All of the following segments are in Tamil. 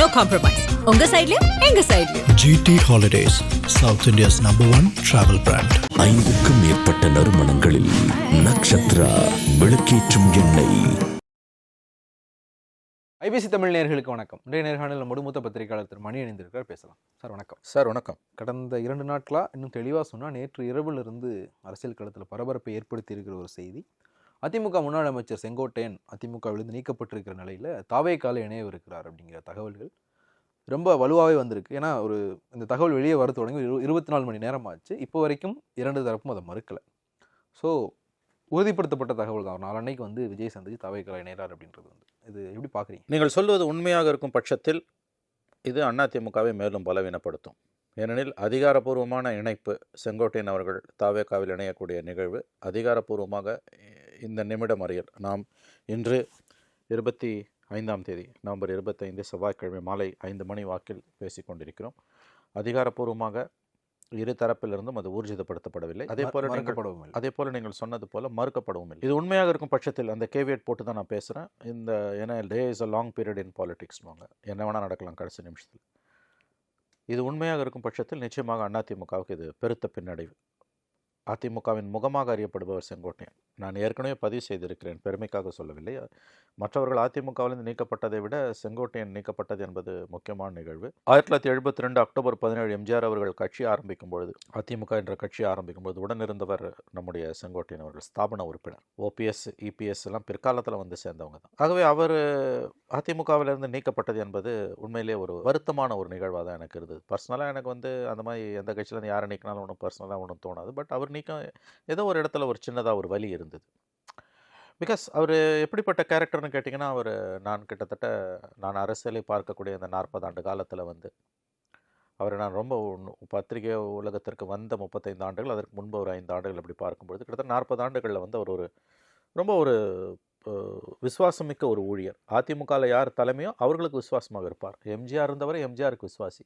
No compromise. உங்க சைடுலயும் எங்க சைடுலயும். GT Holidays, South India's #1 travel brand. 5க்கும் மேற்பட்ட நறுமணங்களில் நக்ஷத்ரா விளக்கேற்றும் எண்ணெய். ஐபிசி தமிழ் நேயர்களுக்கு வணக்கம். இன்றைய நேர்காணல் நம்முடைய மூத்த பத்திரிகையாளர் திரு மணி இணைந்திருக்கிறார். பேசலாம் சார். வணக்கம் சார். வணக்கம். கடந்த 2 நாட்களாக இன்னும் தெளிவாக சொன்னால் நேற்று இரவிலிருந்து அரசியல் களத்தில் பரபரப்பை ஏற்படுத்தி இருக்கிற ஒரு செய்தி. அதிமுக முன்னாள் அமைச்சர் செங்கோட்டையன் அதிமுகவிலிருந்து நீக்கப்பட்டிருக்கிற நிலையில் தாவேக்கால இணையவிருக்கிறார் அப்படிங்கிற தகவல்கள் ரொம்ப வலுவாகவே வந்திருக்கு. ஏன்னா இந்த தகவல் வெளியே வர தொடங்கி 24 மணி நேரம் ஆச்சு. இப்போ வரைக்கும் 2 தரப்பும் அதை மறுக்கலை. ஸோ உறுதிப்படுத்தப்பட்ட தகவல் தான். நாளன்னைக்கு விஜய் சந்திச்சு தாவேக்கால இணைகிறார் அப்படின்றது இது எப்படி பார்க்குறீங்க? நீங்கள் சொல்வது உண்மையாக இருக்கும் பட்சத்தில் இது அதிமுகவை மேலும் பலவீனப்படுத்தும். ஏனெனில் அதிகாரப்பூர்வமான இணைப்பு செங்கோட்டையன் அவர்கள் தாவேக்காவில் இணையக்கூடிய நிகழ்வு அதிகாரப்பூர்வமாக இந்த நிமிடம் அறியல். நாம் இன்று 25ஆம் தேதி நவம்பர் 25 செவ்வாய்க்கிழமை மாலை 5 மணி வாக்கில் பேசிக்கொண்டிருக்கிறோம். அதிகாரப்பூர்வமாக இரு தரப்பிலிருந்தும் அது ஊர்ஜிதப்படுத்தப்படவில்லை. அதே போல நீங்கள் சொன்னது போல மறுக்கப்படவும் இல்லை. இது உண்மையாக இருக்கும் பட்சத்தில் அந்த கேவியட் போட்டு தான் நான் பேசுகிறேன். ஏன்னா day is a long period in பாலிடிக்ஸ்னுவாங்க. என்ன வேணால் நடக்கலாம் கடைசி நிமிஷத்தில். இது உண்மையாக இருக்கும் பட்சத்தில் நிச்சயமாக அதிமுகவுக்கு இது பெருத்த பின்னடைவு. அதிமுகவின் முகமாக அறியப்படுபவர் செங்கோட்டையன். நான் ஏற்கனவே பதிவு செய்திருக்கிறேன், பெருமைக்காக சொல்லவில்லை. மற்றவர்கள் அதிமுகவிலிருந்து நீக்கப்பட்டதை விட செங்கோட்டையன் நீக்கப்பட்டது என்பது முக்கியமான நிகழ்வு. 1972 அக்டோபர் 17 எம்ஜிஆர் அவர்கள் கட்சி ஆரம்பிக்கும் பொழுது, அதிமுக என்ற கட்சி ஆரம்பிக்கும் பொழுது உடனிருந்தவர் நம்முடைய செங்கோட்டையன் அவர்கள், ஸ்தாபன உறுப்பினர். ஓபிஎஸ் இபிஎஸ் எல்லாம் பிற்காலத்தில் சேர்ந்தவங்க தான். ஆகவே அவர் அதிமுகவிலிருந்து நீக்கப்பட்டது என்பது உண்மையிலே ஒரு வருத்தமான ஒரு நிகழ்வாக தான் எனக்கு இருந்தது. பர்சனலாக எனக்கு அந்த மாதிரி எந்த கட்சியிலேருந்து யாரை நீக்கினாலும் ஒன்றும் பர்சனலாக ஒன்றும் தோணாது. பட் அவர் நீக்கம் ஏதோ ஒரு இடத்துல ஒரு சின்னதாக ஒரு வலி இருந்தது. பிகாஸ் அவர் எப்படிப்பட்ட கேரக்டர்னு கேட்டிங்கன்னா, நான் அரசியலை பார்க்கக்கூடிய இந்த 40 ஆண்டு காலத்தில் அவரை நான் ரொம்ப பத்திரிகை உலகத்திற்கு வந்த 35 ஆண்டுகள், அதற்கு முன்பு ஒரு 5 ஆண்டுகள் அப்படி பார்க்கும்பொழுது கிட்டத்தட்ட 40 ஆண்டுகளில் அவர் ரொம்ப ஒரு விசுவாசமிக்க ஒரு ஊழியர். அதிமுகவில் யார் தலைமையோ அவர்களுக்கு விசுவாசமாக இருப்பார். எம்ஜிஆர் இருந்தவரை எம்ஜிஆருக்கு விசுவாசி,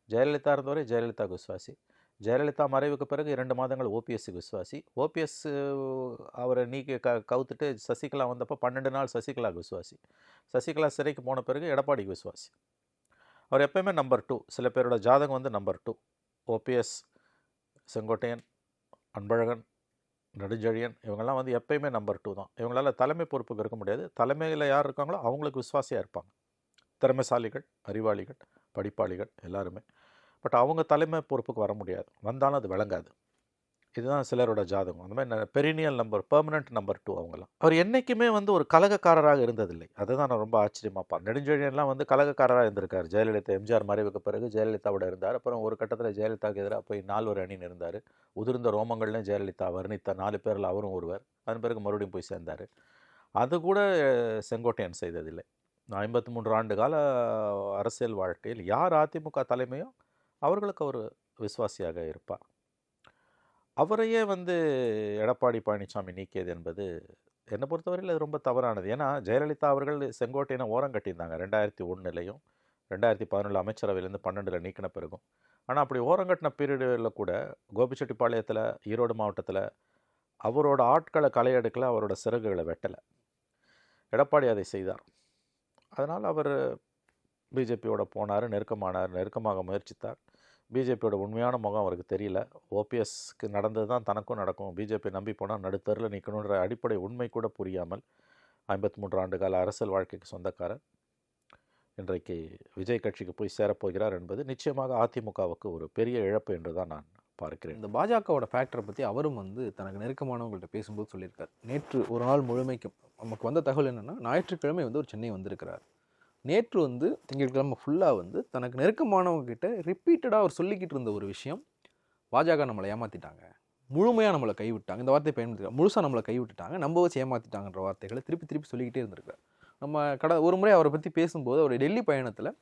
ஜெயலலிதா இருந்தவரை ஜெயலலிதாவுக்கு விசுவாசி, ஜெயலலிதா மறைவுக்கு பிறகு 2 மாதங்கள் ஓபிஎஸ்க்கு விசுவாசி, ஓபிஎஸ் அவரை நீக்கி கவுத்துட்டு சசிகலா வந்தப்போ 12 நாள் சசிகலாவுக்கு விசுவாசி, சசிகலா சிறைக்கு போன பிறகு எடப்பாடிக்கு விசுவாசி. அவர் எப்போயுமே நம்பர் 2. சில பேரோட ஜாதகம் நம்பர் 2. ஓபிஎஸ், செங்கோட்டையன், அன்பழகன், நெடுஞ்செழியன் இவங்கெல்லாம் எப்பயுமே நம்பர் 2 தான். இவங்களால் தலைமை பொறுப்புக்கு இருக்க முடியாது. தலைமையில் யார் இருக்காங்களோ அவங்களுக்கு விசுவாசியாக இருப்பாங்க. திறமைசாலிகள், அறிவாளிகள், படிப்பாளிகள் எல்லாருமே. பட் அவங்க தலைமை பொறுப்புக்கு வர முடியாது. வந்தாலும் அது விளங்காது. இதுதான் சிலரோட ஜாதகம். அந்த மாதிரி பெரினியல் நம்பர், பெர்மனன்ட் நம்பர் 2 அவங்களாம். அவர் என்றைக்குமே ஒரு கலகக்காரராக இருந்ததில்லை. அதுதான் நான் ரொம்ப ஆச்சரியமாக பார்ப்பேன். நெடுஞ்செழியன்லாம் கலகக்காரராக இருந்திருக்கார். ஜெயலலிதா எம்ஜிஆர் மறைவுக்கு பிறகு ஜெயலலிதாவோட இருந்தார். அப்புறம் ஒரு கட்டத்தில் ஜெயலலிதாவுக்கு எதிராக போய் 4 அணின்னு இருந்தார். உதிர்ந்த ரோமங்கள்னு ஜெயலலிதா வர்ணித்த 4 பேரில் அவரும் ஒருவர். அதன் பிறகு மறுபடியும் போய் சேர்ந்தார். அது கூட செங்கோட்டையன் செய்ததில்லை. 53 ஆண்டு கால அரசியல் வாழ்க்கையில் யார் அதிமுக தலைமையோ அவர்களுக்கு அவர் விசுவாசியாக இருப்பார். அவரையே எடப்பாடி பழனிசாமி நீக்கியது என்பது என்னை பொறுத்தவரையில் அது ரொம்ப தவறானது. ஏன்னா ஜெயலலிதா அவர்கள் செங்கோட்டையனை ஓரம் கட்டியிருந்தாங்க 2001 2011 அமைச்சரவையிலேருந்து 12 நீக்கின பிறகும். ஆனால் அப்படி ஓரங்கட்டின பீரியடில் கூட கோபிச்செட்டிப்பாளையத்தில், ஈரோடு மாவட்டத்தில் அவரோட ஆட்களை களையெடுக்கல, அவரோட சிறகுகளை வெட்டலை. எடப்பாடி அதை செய்தார். அதனால் அவர் பிஜேபியோட போனார், நெருக்கமாக முயற்சித்தார். பிஜேபியோட உண்மையான முகம் அவருக்கு தெரியல. ஓபிஎஸ்க்கு நடந்தது தான் தனக்கும் நடக்கும், பிஜேபி நம்பி போனால் நடுத்தரில் நிற்கணுன்ற அடிப்படை உண்மை கூட புரியாமல் 53 ஆண்டு கால அரசியல் வாழ்க்கைக்கு சொந்தக்காரர் இன்றைக்கு விஜய் கட்சிக்கு போய் சேரப்போகிறார் என்பது நிச்சயமாக அதிமுகவுக்கு ஒரு பெரிய இழப்பு என்று தான் நான் பார்க்கிறேன். இந்த பாஜகவோட ஃபேக்டரை பற்றி அவரும் தனக்கு நெருக்கமானவங்கள்ட்ட பேசும்போது சொல்லியிருக்கார். நேற்று ஒரு நாள் முழுமைக்கும் நமக்கு வந்த தகவல் என்னென்னா, ஞாயிற்றுக்கிழமை ஒரு சென்னை வந்திருக்கிறார். நேற்று திங்கட்கிழமை ஃபுல்லாக தனக்கு நெருக்கமானவங்க கிட்ட ரிப்பீட்டடாக அவர் சொல்லிக்கிட்டு இருந்த ஒரு விஷயம், பாஜக நம்மளை ஏமாற்றிட்டாங்க, முழுமையாக நம்மளை கைவிட்டாங்க, இந்த வார்த்தையை பயன்படுத்திருக்காங்க, முழுசாக நம்மளை கைவிட்டுட்டாங்க, நம்ப வச்சு ஏமாற்றிட்டாங்கன்ற வார்த்தைகளை திருப்பி சொல்லிக்கிட்டே இருந்திருக்கார். நம்ம ஒரு முறை அவரை பற்றி பேசும்போது அவருடைய டெல்லி பயணத்தில்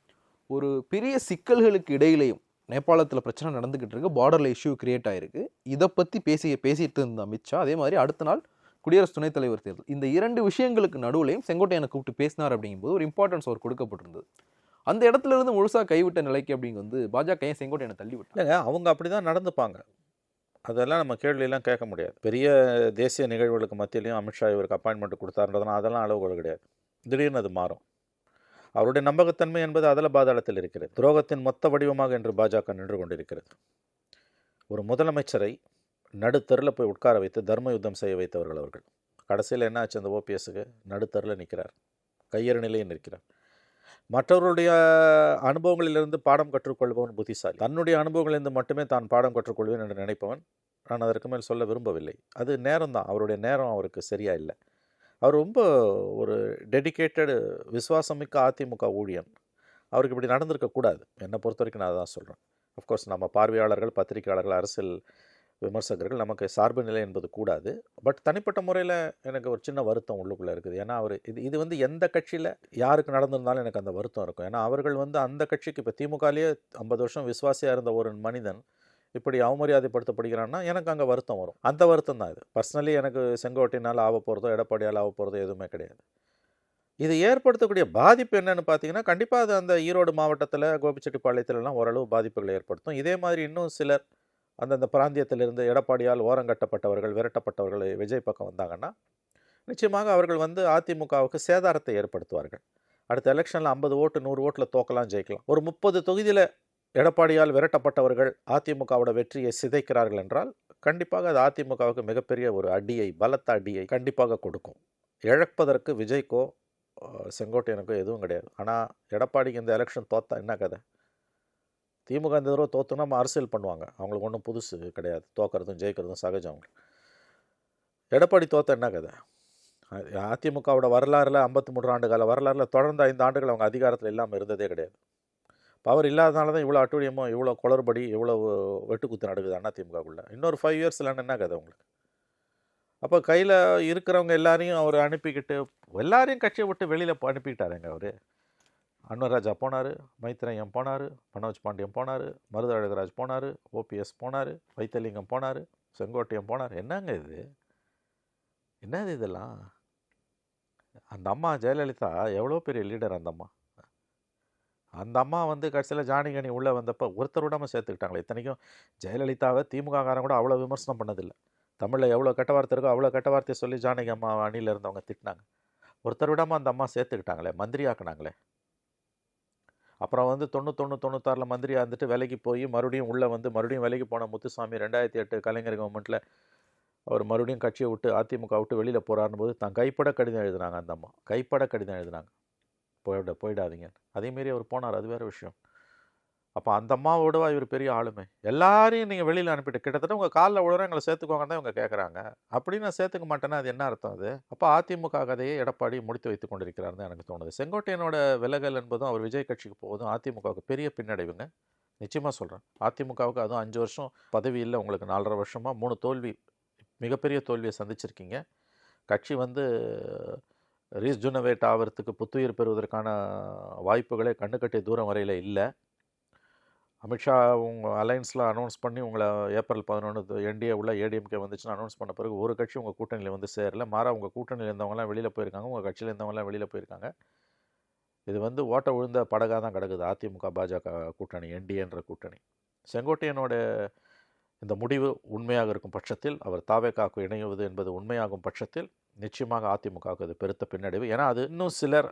ஒரு பெரிய சிக்கல்களுக்கு இடையிலையும் நேபாளத்தில் பிரச்சனை நடந்துக்கிட்டு இருக்கு, பார்டரில் இஷ்யூ கிரியேட் ஆகிருக்கு, இதை பற்றி பேசிட்டு இருந்த அமித்ஷா அதே மாதிரி அடுத்த நாள் குடியரசு துணைத் தலைவர் தேர்தல், இந்த 2 விஷயங்களுக்கு நடுவுலையும் செங்கோட்டையனை கூப்பிட்டு பேசினார். அப்படிங்கும்போது ஒரு இம்பார்ட்டன்ஸ் அவர் கொடுக்கப்பட்டிருந்தது. அந்த இடத்துல இருந்து முழுசாக கைவிட்ட நிலைக்கு அப்படிங்க பாஜக ஏன் செங்கோட்டையனை தள்ளி விட்டாங்க? அவங்க அப்படி தான் நடந்துப்பாங்க. அதெல்லாம் நம்ம கேள்வியெல்லாம் கேட்க முடியாது. பெரிய தேசிய நிகழ்வுகளுக்கு மத்தியிலையும் அமித்ஷா இவருக்கு அப்பாயின்மெண்ட் கொடுத்தாருன்றதுனா அதெல்லாம் அளவுகோல் கிடையாது. திடீர்னு அது மாறும். அவருடைய நம்பகத்தன்மை என்பது அதில் பாதாளத்தில் இருக்கிறது. துரோகத்தின் மொத்த வடிவமாக என்று பாஜக நின்று கொண்டிருக்கிறது. ஒரு முதலமைச்சரை நடுத்தரில் போய் உட்கார வைத்து தர்ம யுத்தம் செய்ய வைத்தவர்கள் அவர்கள். கடைசியில் என்ன ஆச்சு? அந்த ஓபிஎஸ்க்கு நடுத்தரில் நிற்கிறார், கையறு நிலையில் நிற்கிறார். மற்றவர்களுடைய அனுபவங்களிலிருந்து பாடம் கற்றுக்கொள்பவன் புத்திசாலி. தன்னுடைய அனுபவங்களிலிருந்து மட்டுமே தான் பாடம் கற்றுக்கொள்வேன் என்று நினைப்பவன். நான் அதற்கு மேல் சொல்ல விரும்பவில்லை. அது நேரம் தான், அவருடைய நேரம் அவருக்கு சரியா இல்லை. அவர் ரொம்ப ஒரு டெடிகேட்டடு விசுவாசமிக்க அதிமுக ஊழியன். அவருக்கு இப்படி நடந்திருக்கக்கூடாது. என்னை பொறுத்த வரைக்கும் நான் தான் சொல்கிறேன். அஃப்கோர்ஸ் நம்ம பார்வையாளர்கள், பத்திரிகையாளர்கள், அரசியல் விமர்சகர்கள் நமக்கு சார்பு நிலை என்பது கூடாது. பட் தனிப்பட்ட முறையில் எனக்கு ஒரு சின்ன வருத்தம் உள்ளுக்குள்ளே இருக்குது. ஏன்னா அவர் இது வந்து எந்த கட்சியில் யாருக்கு நடந்திருந்தாலும் எனக்கு அந்த வருத்தம் இருக்கும். ஏன்னா அவர்கள் வந்து அந்த கட்சிக்கு இப்போ திமுகலேயே 50 வருஷம் விசுவாசியாக இருந்த ஒரு மனிதன் இப்படி அவமரியாதைப்படுத்தப்படுகிறான்னா எனக்கு அங்கே வருத்தம் வரும். அந்த வருத்தம் தான் இது. பர்சனலி எனக்கு செங்கோட்டையினால் ஆக போகிறதோ எடப்பாடியால் ஆக போகிறதோ எதுவுமே கிடையாது. இது ஏற்படுத்தக்கூடிய பாதிப்பு என்னென்னு பார்த்தீங்கன்னா, கண்டிப்பாக அது அந்த ஈரோடு மாவட்டத்தில் கோபிச்செட்டிப்பாளையத்திலலாம் ஓரளவு பாதிப்புகளை ஏற்படுத்தும். இதே மாதிரி இன்னும் சிலர் அந்தந்த பிராந்தியத்திலிருந்து எடப்பாடியால் ஓரங்கட்டப்பட்டவர்கள், விரட்டப்பட்டவர்கள் விஜய் பக்கம் வந்தாங்கன்னா நிச்சயமாக அவர்கள் வந்து அதிமுகவுக்கு சேதாரத்தை ஏற்படுத்துவார்கள். அடுத்த எலெக்ஷனில் 50 ஓட்டு 100 ஓட்டில் தோக்கலாம், ஜெயிக்கலாம். ஒரு 30 தொகுதியில் எடப்பாடியால் விரட்டப்பட்டவர்கள் அதிமுகவோட வெற்றியை சிதைக்கிறார்கள் என்றால் கண்டிப்பாக அது அதிமுகவுக்கு மிகப்பெரிய ஒரு அடியை, பலத்த அடியை கண்டிப்பாக கொடுக்கும். இழப்பதற்கு விஜய்க்கோ செங்கோட்டையனுக்கோ எதுவும் கிடையாது. ஆனால் எடப்பாடிக்கு இந்த எலெக்ஷன் தோத்தா என்ன கதை? திமுக இந்த தடவை தோற்றுனா நம்ம அரசியல் பண்ணுவாங்க, அவங்களுக்கு ஒன்றும் புதுசு கிடையாது. தோக்கிறதும் ஜெயிக்கிறதும் சகஜம் அவங்களுக்கு. எடப்பாடி தோத்த என்ன கதை? அதிமுகவோட வரலாறில் 53 ஆண்டு கால வரலாறில் தொடர்ந்து 5 ஆண்டுகள் அவங்க அதிகாரத்தில் இல்லாமல் இருந்ததே கிடையாது. பவர் இல்லாதனால தான் இவ்வளோ அட்டூழியமோ, இவ்வளோ குளறுபடி, இவ்வளோ வெட்டுக்குத்து நடக்குது அதிமுகக்குள்ளே. இன்னொரு 5 இயர்ஸ்லன்னு என்ன கதை உங்களுக்கு? அப்போ கையில் இருக்கிறவங்க எல்லாரையும் அவர் அனுப்பிக்கிட்டு எல்லாரையும் கட்சியை விட்டு வெளியில் அனுப்பிக்கிட்டாருங்க அவர். அன்வர்ராஜா போனார், மைத்ரேயன் போனார், மனோஜ் பாண்டியன் போனார், மருது அழகராஜ் போனார், ஓபிஎஸ் போனார், வைத்தியலிங்கம் போனார், செங்கோட்டையன் போனார். என்னங்க இது? என்னது இதெல்லாம்? அந்த அம்மா ஜெயலலிதா எவ்வளோ பெரிய லீடர். அந்த அம்மா வந்து கடைசியில் ஜானகி உள்ளே வந்தப்போ ஒருத்தர் விடாமல் சேர்த்துக்கிட்டாங்களே. இத்தனைக்கும் ஜெயலலிதாவை திமுககாரன் கூட அவ்வளோ விமர்சனம் பண்ணதில்லை. தமிழில் எவ்வளோ கெட்ட வார்த்தை இருக்கோ அவ்வளோ கெட்ட வார்த்தையை சொல்லி ஜானகி அம்மா அணியில் இருந்தவங்க திட்டினாங்க. ஒருத்தர் விடாமல் அந்த அம்மா சேர்த்துக்கிட்டாங்களே, மந்திரி ஆக்கினாங்களே. அப்புறம் வந்து 91-96 மந்திரியாக இருந்துட்டு விலைக்கு போய் மறுபடியும் உள்ளே வந்து மறுபடியும் விலைக்கு போன முத்துசாமி 2008 கலைஞர் கவர்மெண்ட்டில் அவர் மறுபடியும் கட்சியை விட்டு அதிமுக விட்டு வெளியில் போகிறாருன்னு போது தான் கைப்பட கடிதம் எழுதுனாங்க. அந்த அம்மா கைப்பட கடிதம் எழுதுனாங்க, போயிடாதீங்க. அதேமாரி அவர் போனார், அது வேறு விஷயம். அப்போ அந்த அம்மாவோடவா இவர் பெரிய ஆளுமை? எல்லாரையும் நீங்கள் வெளியில் அனுப்பிட்டு கிட்டத்தட்ட உங்கள் காலில் விழுற எங்களை சேர்த்துக்கோங்க தான் இவங்க கேட்குறாங்க. அப்படின்னு நான் சேர்த்துக்க மாட்டேன்னா அது என்ன அர்த்தம்? அது அப்போ அதிமுக கதையை எடப்பாடி முடித்து வைத்து கொண்டிருக்கிறார் தான் எனக்கு தோணுது. செங்கோட்டையனோட விலகல் என்பதும் அவர் விஜய் கட்சிக்கு போவதும் அதிமுகவுக்கு பெரிய பின்னடைவுங்க. நிச்சயமாக சொல்கிறேன். அதிமுகவுக்கு அதுவும் 5 வருஷம் பதவி இல்லை உங்களுக்கு, 4.5 வருஷமாக 3 தோல்வி, மிகப்பெரிய தோல்வியை சந்திச்சிருக்கீங்க. கட்சி வந்து ரீஜுனவேட் ஆகிறதுக்கு, புத்துயிர் பெறுவதற்கான வாய்ப்புகளே கண்ணுக்கட்டிய தூரம் வரையில் இல்லை. அமித்ஷா உங்கள் அலைன்ஸில் அனௌன்ஸ் பண்ணி உங்களை ஏப்ரல் 11 என்டிஏ உள்ள ஏடிஎம்கே வந்துச்சுன்னு அனௌன்ஸ் பண்ண பிறகு ஒரு கட்சி உங்கள் கூட்டணியில் வந்து சேரல. மாறாக உங்கள் கூட்டணியில் இருந்தவங்களாம் வெளியில் போயிருக்காங்க, உங்கள் கட்சியில் இருந்தவங்களாம் வெளியில் போயிருக்காங்க. இது வந்து ஓட்ட விழுந்த படகாக தான் கிடக்குது அதிமுக பாஜக கூட்டணி, என்டிஏன்ற கூட்டணி. செங்கோட்டையனோட இந்த முடிவு உண்மையாக இருக்கும் பட்சத்தில், அவர் தாவேகாவுக்கு இணைவது என்பது உண்மையாகும் பட்சத்தில் நிச்சயமாக அதிமுகவுக்கு அது பெருத்த பின்னடைவு. ஏன்னா அது இன்னும் சிலர்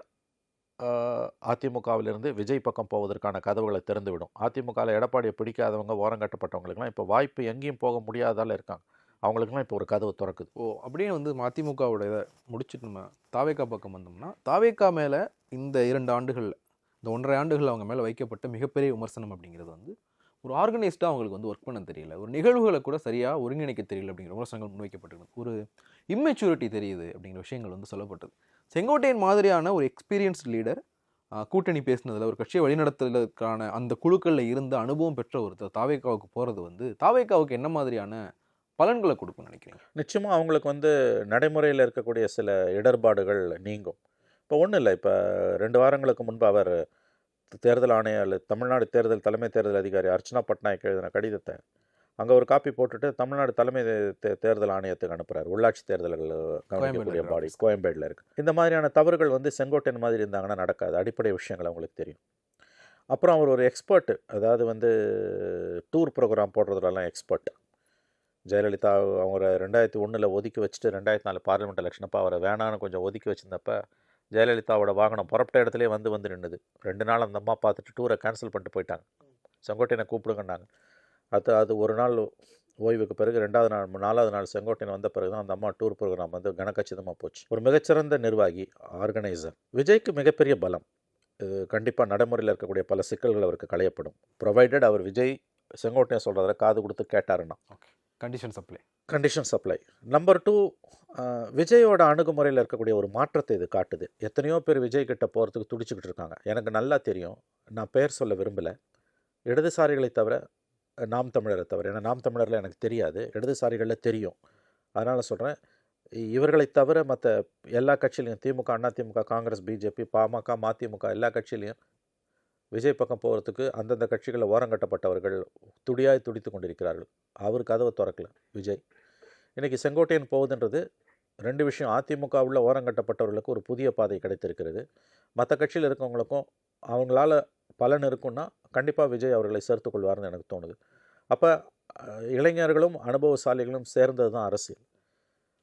அதிமுகவிலிருந்து விஜய் பக்கம் போவதற்கான கதவுகளை திறந்துவிடும். அதிமுகவில் எடப்பாடியை பிடிக்காதவங்க, ஓரங்கட்டப்பட்டவங்களுக்குலாம் இப்போ வாய்ப்பு எங்கேயும் போக முடியாதால இருக்காங்க. அவங்களுக்குலாம் இப்போ ஒரு கதவு திறக்குது. அப்படியே வந்து அதிமுகவோட இதை முடிச்சுட்டு நம்ம தாவேகா பக்கம் வந்தோம்னா, தாவேகா மேலே இந்த 2 ஆண்டுகள், இந்த 1.5 ஆண்டுகள் அவங்க மேலே வைக்கப்பட்ட மிகப்பெரிய விமர்சனம் அப்படிங்கிறது வந்து ஒரு ஆர்கனைஸ்டாக அவங்களுக்கு வந்து ஒர்க் பண்ண தெரியல, ஒரு நிகழ்வுகளை கூட சரியாக ஒருங்கிணைக்க தெரியல அப்படிங்கிற விமர்சனங்கள் முன்வைக்கப்பட்டிருக்கு. ஒரு இம்மெச்சூரிட்டி தெரியுது அப்படிங்கிற விஷயங்கள் வந்து சொல்லப்பட்டது. செங்கோட்டையன் மாதிரியான ஒரு எக்ஸ்பீரியன்ஸ்டு லீடர் கூட்டணி பேசினதில், ஒரு கட்சியை வழிநடத்துவதற்கான அந்த குழுக்களில் இருந்த அனுபவம் பெற்ற ஒருத்தர் தாவேகாவுக்கு போகிறது வந்து தாவேகாவுக்கு என்ன மாதிரியான பலன்களை கொடுக்கும்னு நினைக்கிறீங்க? நிச்சயமாக அவங்களுக்கு வந்து நடைமுறையில் இருக்கக்கூடிய சில இடர்பாடுகள் நீங்கும். இப்போ ஒன்றும் இல்லை, இப்போ 2 வாரங்களுக்கு முன்பு அவர் தேர்தல் ஆணையர், தமிழ்நாடு தேர்தல் தலைமை தேர்தல் அதிகாரி அர்ச்சனா பட்நாயக் எழுதின கடிதத்தை அங்கே ஒரு காப்பி போட்டுட்டு தமிழ்நாடு தலைமை தேர்தல் ஆணையத்துக்கு அனுப்புகிறார். உள்ளாட்சி தேர்தல்கள் கவனிக்கக்கூடிய பாடி கோயம்பேடில் இருக்குது. இந்த மாதிரியான தவறுகள் வந்து செங்கோட்டையன் மாதிரி இருந்தாங்கன்னா நடக்காது. அடிப்படை விஷயங்கள் அவங்களுக்கு தெரியும். அப்புறம் அவர் ஒரு எக்ஸ்பர்ட்டு, அதாவது வந்து டூர் ப்ரோக்ராம் போடுறதுலலாம் எக்ஸ்பர்ட். ஜெயலலிதா அவங்க 2001 ஒதுக்கி வச்சுட்டு 2004 பார்லிமெண்ட் எலெக்ஷனப்போ அவரை வேணான்னு கொஞ்சம் ஒதுக்கி வச்சுருந்தப்ப ஜெயலலிதாவோட வாகனம் புறப்பட்ட இடத்துலேயே வந்து நின்றுது. 2 நாள் அந்த அம்மா பார்த்துட்டு டூரை கேன்சல் பண்ணிட்டு போயிட்டாங்க. செங்கோட்டையனை கூப்பிடுங்கன்னாங்க. அது ஒரு நாள் ஓய்வுக்கு பிறகு 2வது நாள் 4வது நாள் செங்கோட்டையன் வந்த பிறகு தான் அந்த அம்மா டூர் ப்ரோக்ராம் வந்து கனக்கச்சிதமாக போச்சு. ஒரு மிகச்சிறந்த நிர்வாகி, ஆர்கனைசர். விஜய்க்கு மிகப்பெரிய பலம். இது கண்டிப்பாக நடைமுறையில் இருக்கக்கூடிய பல சிக்கல்கள் அவருக்கு களையப்படும். ப்ரொவைடட் அவர் விஜய் செங்கோட்டையன் சொல்கிறத காது கொடுத்து கேட்டாருன்னா. Okay, condition apply. நம்பர் 2, விஜயோட அணுகுமுறையில் இருக்கக்கூடிய ஒரு மாற்றத்தை இது காட்டுது. எத்தனையோ பேர் விஜய் கிட்ட போகிறதுக்கு துடிச்சுக்கிட்டு இருக்காங்க. எனக்கு நல்லா தெரியும், நான் பெயர் சொல்ல விரும்பலை, இடதுசாரிகளை தவிர, நாம் தமிழரை தவிர. ஏன்னா நாம் தமிழரில் எனக்கு தெரியாது, இடதுசாரிகளில் தெரியும். அதனால் சொல்கிறேன், இவர்களை தவிர மற்ற எல்லா கட்சியிலையும், திமுக, அதிமுக, காங்கிரஸ், பிஜேபி, பாமக, மதிமுக, எல்லா கட்சியிலையும் விஜய் பக்கம் போகிறதுக்கு அந்தந்த கட்சிகளில் ஓரங்கட்டப்பட்டவர்கள் துடியாய் துடித்து கொண்டிருக்கிறார்கள். அவர் கதவை திறக்கல விஜய். இன்றைக்கி செங்கோட்டையன் போகுதுன்றது 2 விஷயம். அதிமுக உள்ள ஓரங்கட்டப்பட்டவர்களுக்கு ஒரு புதிய பாதை கிடைத்திருக்கிறது. மற்ற கட்சியில் இருக்கவங்களுக்கும் அவங்களால பலன் இருக்குன்னா கண்டிப்பாக விஜய் அவர்களை சேர்த்து கொள்வார்னு எனக்கு தோணுது. அப்போ இளைஞர்களும் அனுபவசாலிகளும் சேர்ந்தது தான் அரசியல்.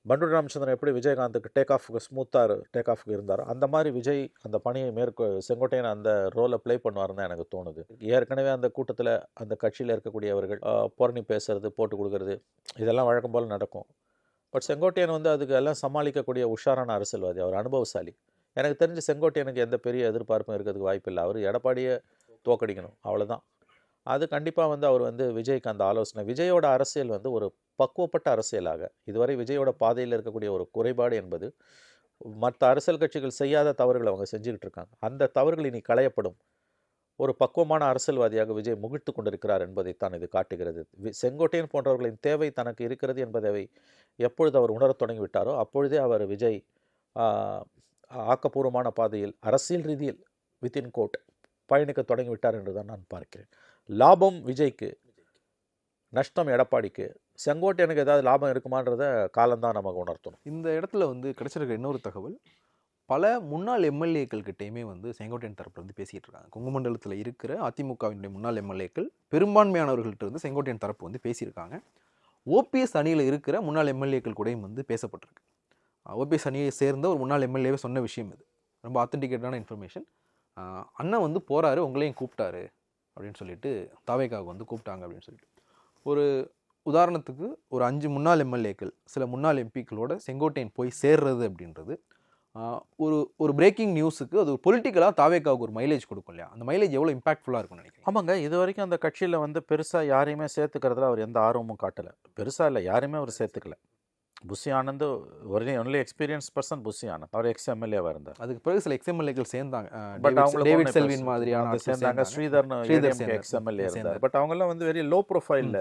பண்டூர் ராமச்சந்திரன் எப்படி விஜயகாந்துக்கு டேக் ஆஃப்க்கு இருந்தாரோ அந்த மாதிரி விஜய் அந்த பணியை செங்கோட்டையன் அந்த ரோலை ப்ளே பண்ணுவார்னு தான் எனக்கு தோணுது. ஏற்கனவே அந்த கூட்டத்தில் அந்த கட்சியில் இருக்கக்கூடியவர்கள் புரணி பேசுறது, போட்டு கொடுக்கறது, இதெல்லாம் வழக்கம் போல் நடக்கும். பட் செங்கோட்டையன் வந்து அதுக்கு எல்லாம் சமாளிக்கக்கூடிய உஷாரான அரசியல்வாதி, அவர் அனுபவசாலி. எனக்கு தெரிஞ்சு செங்கோட்டையனுக்கு எந்த பெரிய எதிர்பார்ப்பும் இருக்கிறதுக்கு வாய்ப்பு இல்லை. அவர் எடப்பாடியை தோக்கடிக்கணும், அவ்வளோதான். அது கண்டிப்பாக வந்து அவர் வந்து விஜய்க்கு அந்த ஆலோசனை. விஜயோட அரசியல் வந்து ஒரு பக்குவப்பட்ட அரசியலாக, இதுவரை விஜயோட பாதையில் இருக்கக்கூடிய ஒரு குறைபாடு என்பது மற்ற அரசியல் கட்சிகள் செய்யாத தவறுகளை அவங்க செஞ்சுக்கிட்டு இருக்காங்க. அந்த தவறுகள் இனி களையப்படும். ஒரு பக்குவமான அரசியல்வாதியாக விஜய் முகிழ்த்து கொண்டிருக்கிறார் என்பதைத்தான் இது காட்டுகிறது. செங்கோட்டையன் போன்றவர்களின் தேவை தனக்கு இருக்கிறது என்பதை எப்பொழுது அவர் உணரத் தொடங்கிவிட்டாரோ அப்பொழுதே அவர் விஜய் ஆக்கப்பூர்வமான பாதையில் அரசியல் ரீதியில் வித்தின் கோட் பயணிக்க தொடங்கிவிட்டார் என்று தான் நான் பார்க்கிறேன். லாபம் விஜய்க்கு, நஷ்டம் எடப்பாடிக்கு. செங்கோட்டையனுக்கு ஏதாவது லாபம் இருக்குமான்றத காலம்தான் நமக்கு உணர்த்தணும். இந்த இடத்துல வந்து கிடைச்சிருக்க இன்னொரு தகவல், பல முன்னாள் எம்எல்ஏக்கள் கிட்டேயுமே வந்து செங்கோட்டையன் தரப்பில் வந்து பேசிகிட்டு இருக்காங்க. கொங்குமண்டலத்தில் இருக்கிற அதிமுகவினுடைய முன்னாள் எம்எல்ஏக்கள் பெரும்பான்மையானவர்கள்ட்ட வந்து செங்கோட்டையன் தரப்பு வந்து பேசியிருக்காங்க. ஓபிஎஸ் அணியில் இருக்கிற முன்னாள் எம்எல்ஏக்கள் கூடயும் வந்து பேசப்பட்டிருக்கு. ஓபிஎஸ் அணியை சேர்ந்த ஒரு முன்னாள் எம்எல்ஏவே சொன்ன விஷயம் இது. ரொம்ப ஆத்தென்டிகேட்டான இன்ஃபர்மேஷன். அண்ணன் வந்து போகிறாரு, உங்களையும் கூப்பிட்டாரு அப்படின்னு சொல்லிட்டு தாவேக்காவுக்கு வந்து கூப்பிட்டாங்க அப்படின்னு சொல்லிட்டு. ஒரு உதாரணத்துக்கு ஒரு 5 முன்னாள் எம்எல்ஏக்கள் சில முன்னாள் எம்பிக்களோட செங்கோட்டையன் போய் சேர்றது அப்படின்றது ஒரு பிரேக்கிங் நியூஸுக்கு அது பொலிட்டிக்கலாக தாவேக்காவுக்கு ஒரு மைலேஜ் கொடுக்கும் இல்லையா? அந்த மைலேஜ் எவ்வளோ இம்பாக்ட்ஃபுல்லாக இருக்கும்னு நினைக்கிறேன். ஆமாங்க, இது வரைக்கும் அந்த கட்சியில் வந்து பெருசாக யாரையுமே சேர்த்துக்கிறதுல அவர் எந்த ஆர்வமும் காட்டலை. பெருசாக இல்லை, யாரையுமே அவர் சேர்த்துக்கல. Bussy Anand only experience person. Bussy Anand அவர் எக்ஸ்எம்எல்ஏவாக இருந்தார். அதுக்கு பிறகு சில எக்ஸ்எம்எல்ஏக்கள் சேர்ந்தாங்க. பட் டேவிட் செல்வின் மாதிரியான சேர்ந்தாங்க. ஸ்ரீதர் எக்ஸ்எம்எல்ஏ இருந்தார். பட் அவங்கெல்லாம் வந்து வெரி லோ ப்ரொஃபைல்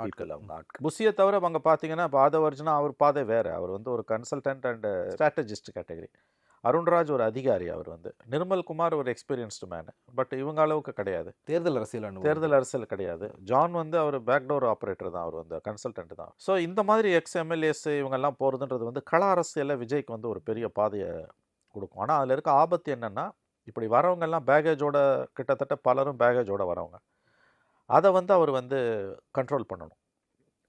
ஆட்கள். அவங்க ஆட்கள் புஷியை தவிர அவங்க பார்த்தீங்கன்னா பாதவர்ஜனா அவர் பாதை வேறு. அவர் வந்து ஒரு consultant and strategist category. Arunraj ஒரு அதிகாரி. அவர் வந்து நிர்மல்குமார் ஒரு எக்ஸ்பீரியன்ஸ்டு மேனு. பட் இவங்க அளவுக்கு கிடையாது. தேர்தல் அரசியல் கிடையாது. ஜான் வந்து அவர் பேக்டோர் ஆப்ரேட்டர் தான். அவர் வந்து கன்சல்டன்ட் தான். ஸோ இந்த மாதிரி எக்ஸ்எம்எல்ஏஸ் இவங்கெல்லாம் போகிறதுன்றது வந்து கள அரசியலில் விஜய்க்கு வந்து ஒரு பெரிய பாதையை கொடுக்கும். ஆனால் அதில் இருக்க ஆபத்து என்னென்னா, இப்படி வரவங்கெல்லாம் பேகேஜோட, கிட்டத்தட்ட பலரும் பேகேஜோட வரவங்க. அதை வந்து அவர் வந்து கண்ட்ரோல் பண்ணணும்.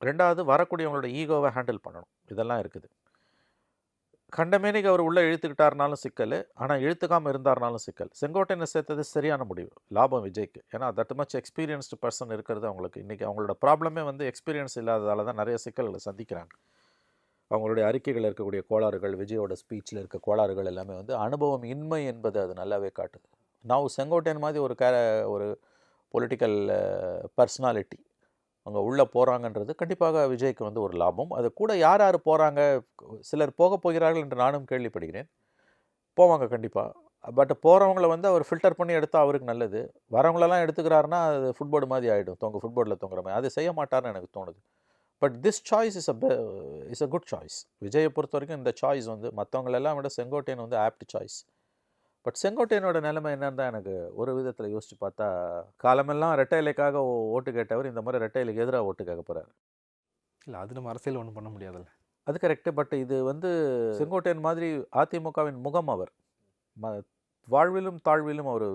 2வது வரக்கூடியவங்களோட ஈகோவை ஹேண்டில் பண்ணணும். இதெல்லாம் இருக்குது. கண்டமேனிக்கு அவர் உள்ளே இழுத்துக்கிட்டாருனாலும் சிக்கல், ஆனால் இழுத்துக்காமல் இருந்தாருனாலும் சிக்கல். செங்கோட்டையனை சேர்த்தது சரியான முடிவு. லாபம் விஜய்க்கு. ஏன்னா தட் மச் எக்ஸ்பீரியன்ஸ்டு பர்சன் இருக்கிறது அவங்களுக்கு. இன்றைக்கி அவங்களோட ப்ராப்ளமே வந்து எக்ஸ்பீரியன்ஸ் இல்லாததால் தான் நிறைய சிக்கல்களை சந்திக்கிறாங்க. அவங்களுடைய அறிக்கைகள் இருக்கக்கூடிய கோளாறுகள், விஜயோட ஸ்பீச்சில் இருக்க கோளாறுகள் எல்லாமே வந்து அனுபவம் இன்மை என்பது அது நல்லாவே காட்டுது. நான் செங்கோட்டையன் மாதிரி ஒரு பொலிட்டிக்கல் பர்சனாலிட்டி அவங்க உள்ளே போகிறாங்கன்றது கண்டிப்பாக விஜய்க்கு வந்து ஒரு லாபம். அது கூட யார் யார் போகிறாங்க, சிலர் போகிறார்கள் என்று நானும் கேள்விப்படுகிறேன். போவாங்க கண்டிப்பாக. பட் போகிறவங்கள வந்து அவர் ஃபில்டர் பண்ணி எடுத்தால் அவருக்கு நல்லது. வரவங்களெல்லாம் எடுத்துக்கிறாருன்னா அது ஃபுட்போர்டு மாதிரி ஆகிடும், ஃபுட்போர்டில் தொங்குற மாதிரி. அது செய்ய மாட்டார்னு எனக்கு தோணுது. But this choice is a good choice. விஜயை பொறுத்த வரைக்கும் இந்த சாய்ஸ் வந்து மற்றவங்களெல்லாம் விட செங்கோட்டையன் வந்து ஆப்ட் சாய்ஸ். பட் செங்கோட்டையனோட நிலைமை என்னன்னு தான் எனக்கு ஒரு விதத்தில் யோசித்து பார்த்தா, காலமெல்லாம் ரெட்டை இலைக்காக ஓட்டு கேட்டவர் இந்த மாதிரி ரெட்டை இலைக்கு எதிராக ஓட்டு கேட்க போகிறார். இல்லை, அது நம்ம அரசியல் ஒன்றும் பண்ண முடியாதுல்ல. அது கரெக்டு. பட் இது வந்து செங்கோட்டையன் மாதிரி அதிமுகவின் முகம். அவர் வாழ்விலும் தாழ்விலும் அவர்